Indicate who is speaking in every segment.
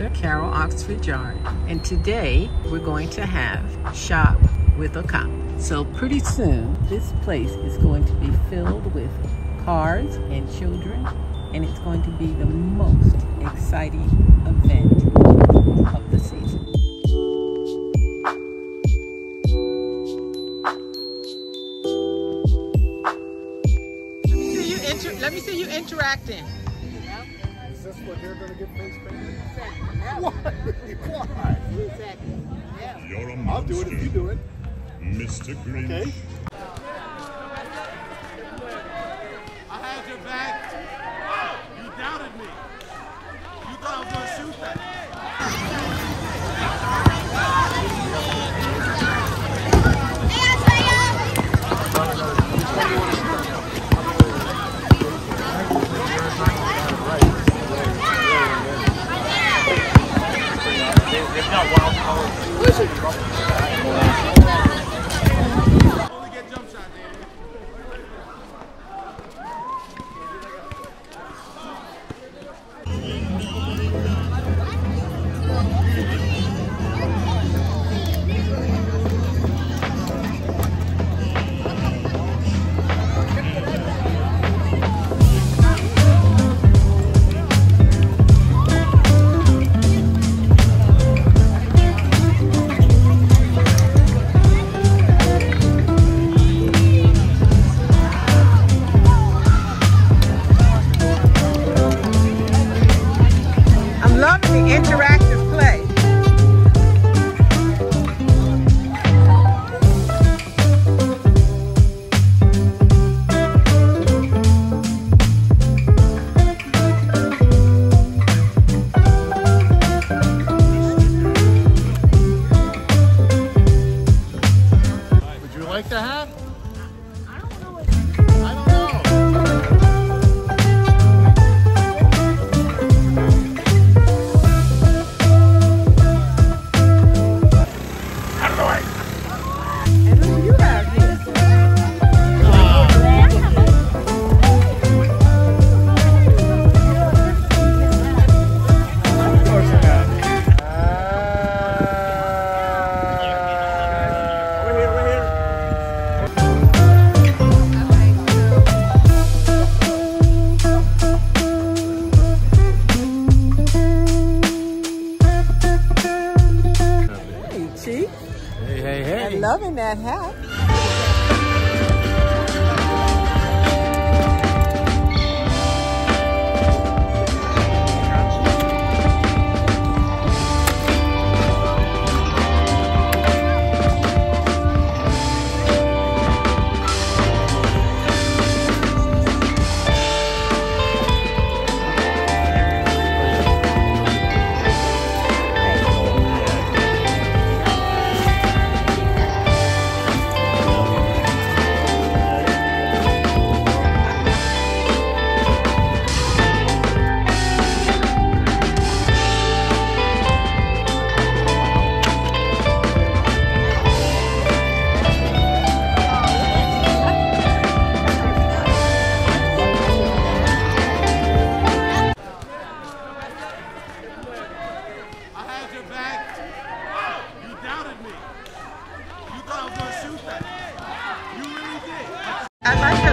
Speaker 1: founder, Carol Darien, and today we're going to have Shop with a Cop. So pretty soon, this place is going to be filled with cars and children, and it's going to be the most exciting event of the season. Let me see you interacting.
Speaker 2: Is this what they're going to get face painted? Why? Why?
Speaker 3: Exactly. Yeah.
Speaker 4: You're a
Speaker 2: I'll do it if you do it.
Speaker 4: Mr. Green.
Speaker 2: Okay.
Speaker 5: I had your back. You doubted me. You thought I was going to shoot that. Only get jump shot, Danny.
Speaker 1: Interactive play.
Speaker 2: Would you like to have?
Speaker 3: I don't know what.
Speaker 2: I don't know.
Speaker 1: And who do you have here? Hey, Chief.
Speaker 2: Hey.
Speaker 1: I'm loving that hat.
Speaker 5: I had your back. You doubted me. You thought I was going to shoot that. You really did.
Speaker 1: I like her.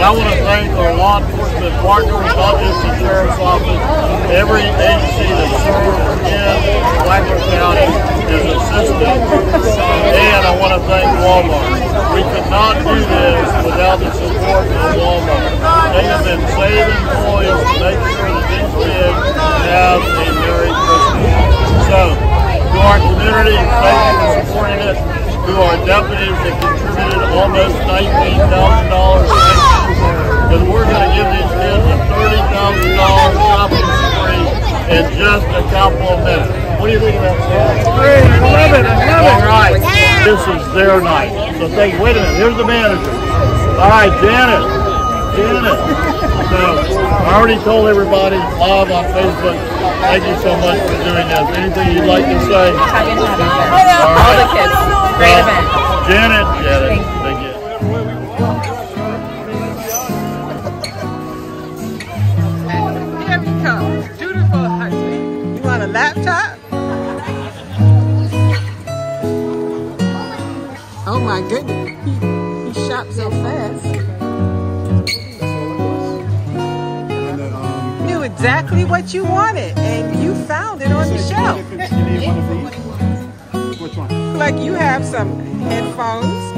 Speaker 2: But I want to thank our law enforcement partners, not just the Sheriff's Office, every agency that serves in Flagler County is assisting. And I want to thank Walmart. We could not do this without the support of Walmart. They have been saving oil to make sure that these kids have a Merry Christmas. So, to our community, thank you for supporting it. To our deputies that contributed almost $19,000. Because we're going to give these kids a $30,000 shopping spree in just a couple of minutes. What do you think about that? Great, I love it, I love it. All right, this is their night. So wait a minute, here's the manager. All right, Janet. So, I already told everybody live on Facebook, thank you so much for doing this. Anything you'd like to say?
Speaker 1: All the kids. Great event.
Speaker 2: Janet, thank you.
Speaker 1: Here we come. Dutiful husband. You want a laptop? Oh my goodness. He shopped so fast. Knew exactly what you wanted and you found it on the shelf.
Speaker 2: You need one of these? Which one?
Speaker 1: Like you have some headphones.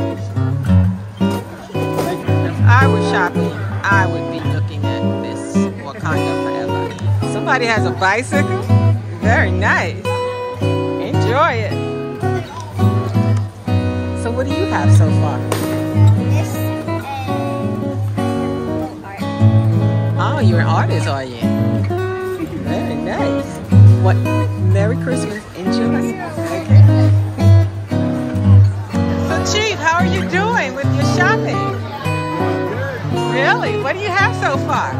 Speaker 1: I was shopping. I would be looking at this Wakanda forever. Somebody has a bicycle. Very nice. Enjoy it. So what do you have so far?
Speaker 3: This art.
Speaker 1: Oh, you're an artist, are you? Very nice. What? Merry Christmas. Enjoy. Okay. So, Chief, how are you doing with your shopping? Really? What do you have so far?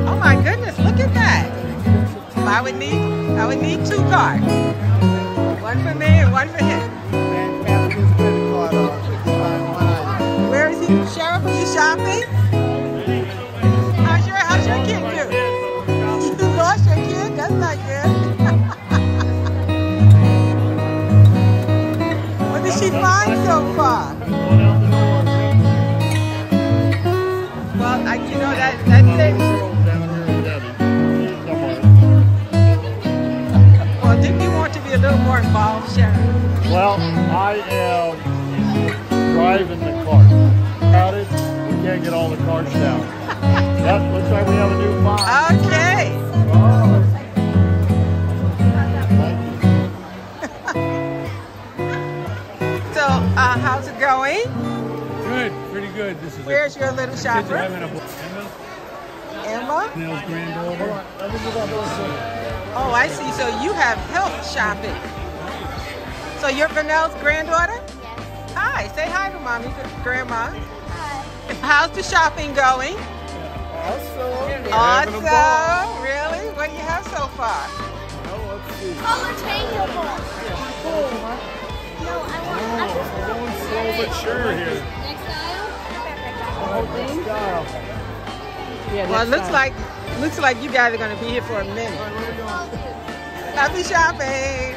Speaker 1: Oh my goodness! Look at that. I would need 2 cars. One for me and one for him. so far?
Speaker 2: Going out the door.
Speaker 1: Well, you know that's it. Well, didn't you want to be a little more involved, Sharon?
Speaker 2: Well, I am driving the cart. Without it, we can't get all the carts down. That looks like we have a new box.
Speaker 1: Okay. So, how's it going?
Speaker 4: Good, pretty good. This is
Speaker 1: Where's your little shopper? Emma?
Speaker 4: Nell's granddaughter.
Speaker 1: Oh, I see. So you have help shopping. So you're Vanelle's granddaughter?
Speaker 3: Yes.
Speaker 1: Hi. Say hi to mommy, Grandma.
Speaker 3: Hi.
Speaker 1: How's the shopping going? Awesome. Really? What do you have so far?
Speaker 3: Color changeable. No, I want
Speaker 2: Slow but sure here.
Speaker 3: next aisle.
Speaker 1: Well, it looks like you guys are going to be here for a minute. Happy shopping.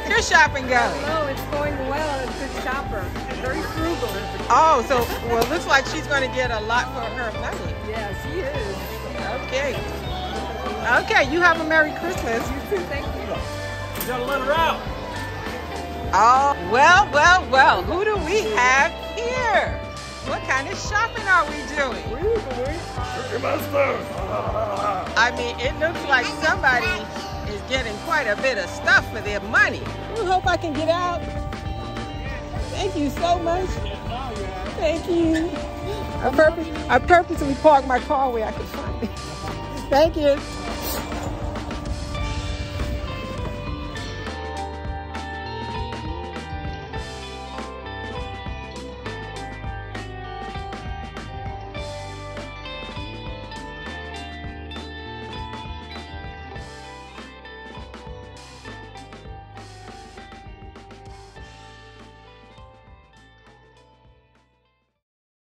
Speaker 1: Your shopping going?
Speaker 6: Oh, it's going well. It's a good shopper. Very frugal.
Speaker 1: Oh, so well, it looks like she's going to get a lot for her money.
Speaker 6: Yeah, she is.
Speaker 1: Okay. Okay, you have a Merry Christmas.
Speaker 6: You too. Thank you.
Speaker 4: You gotta let her out.
Speaker 1: Oh, well. Who do we have here? What kind of shopping are we doing? I mean, it looks like somebody is getting quite a bit of stuff for their money. I hope I can get out. Thank you so much. Thank you. I purposely parked my car where I could find it. Thank you.